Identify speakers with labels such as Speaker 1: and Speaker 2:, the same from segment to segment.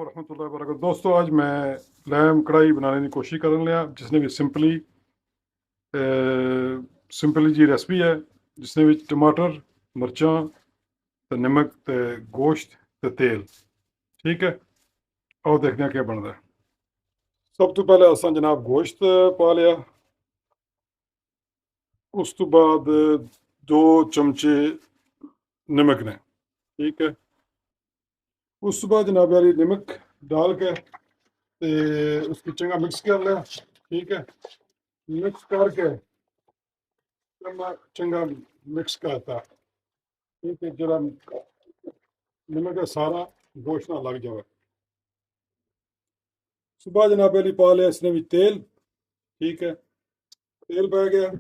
Speaker 1: वरहमतुल्लाहि वबरकातुहू। दोस्तों आज मैं लैम कढ़ाई बनाने की कोशिश करन लिया, जिसने भी सिंपली जी रेसिपी है, जिसने भी टमाटर, मिर्चां ते नमक ते गोश्त ते तेल। ठीक है, और देखते हैं क्या बनता है। सब तो पहले असा जनाब गोश्त पा लिया, उस तो बाद 2 चमचे नमक ने। ठीक है, उस तो बाद जनाब यारी नमक डाल के ते उसकी चंगा मिक्स कर लिया। ठीक है, मिक्स करके चंगा मिक्स करता। ठीक है, जरा नमक सारा गोश्त ना लग जाए। सुबह जनाब अली पा लिया इसने भी तेल। ठीक है, तेल पै गया।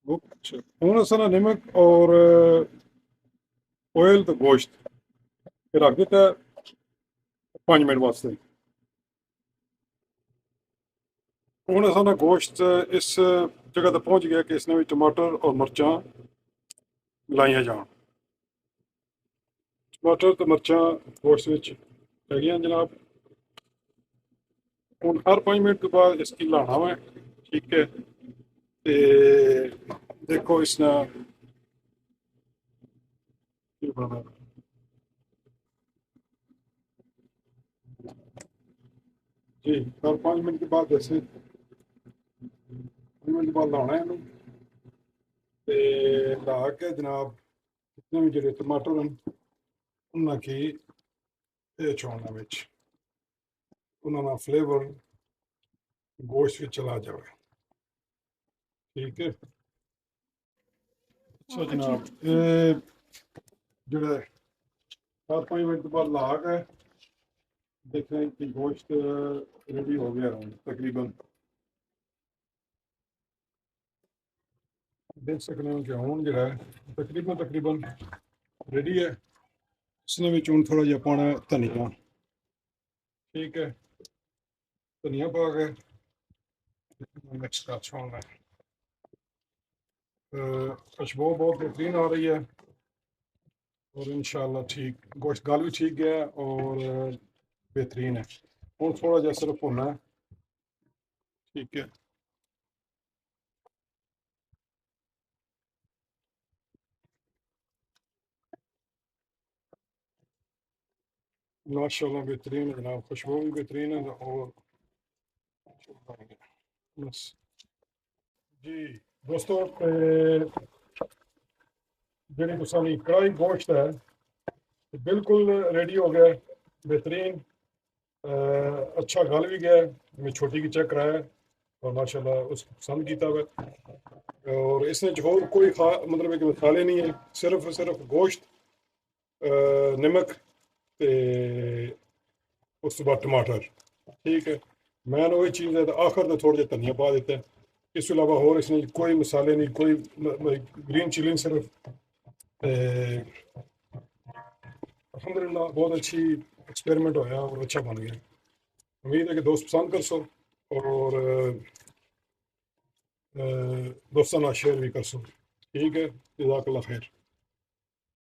Speaker 1: हूँ असा नमक और ऑयल तो गोश्त रख दिता 5 मिनट वास्ते। हूँ असा गोश्त इस जगह तक पहुँच गया कि इसने भी टमाटर और मिर्चां लाइया जान। टमाटर तो मिर्चां गोश्त विच पै गई जनाब। हूँ हर 5 मिनट के बाद इसकी लाना है। ठीक है, ते देखो इसने की बना। जी, हर 5 मिनट के बाद जैसे 5 मिनट के बाद लाना है ते ला के जनाब जितने भी जो टमाटर हैं उन्हें की छोड़ना बिच, उन्होंने फ्लेवर गोश्त में चला जाए। ठीक है, अच्छा जनाब ये जो 4-5 मिनट के बाद ला के देखें कि गोश्त रेडी हो गया है तकरीबन। देख सकते हो कि हूँ जो है तकरीबन तकरीबन रेडी है। इसने भी हूँ थोड़ा जहा पाना धनिया। ठीक है, धनिया पा के मिक्स कर छोड़ना है। खुशबू बहुत बेहतरीन आ रही है और इंशाल्लाह ठीक गोश्त गल भी ठीक गया और बेहतरीन है। हूँ थोड़ा जहा सिर्फ भुनना है। ठीक है, माशाल्लाह बेहतरीन है जनाब, खुशबू भी बेहतरीन है और बस। जी दोस्तों, जी तुसानी कढ़ाई गोश्त है बिल्कुल रेडी हो गया, बेहतरीन। अच्छा गल भी गया। मैं छोटी की चेक कराया और माशाल्लाह उसको पसंद किया हुआ। और इसने जो होर कोई मतलब है कि मसाले नहीं है, सिर्फ सिर्फ गोश्त, नमक ते उस तो बाद टमाटर। ठीक है, मैं वही चीज़ है तो आखिर में थोड़ा जिहा धनिया पा देता है। इस तो अलावा होर इसमें कोई मसाले नहीं, कोई ग्रीन चिली सिर्फ। अल्हम्दुलिल्लाह बहुत अच्छी एक्सपेरिमेंट होया और अच्छा बन गया। उम्मीद है कि दोस्त पसंद कर सो और दोस्तों ना शेयर भी कर सो। ठीक है, जज़ाकल्लाह खैर।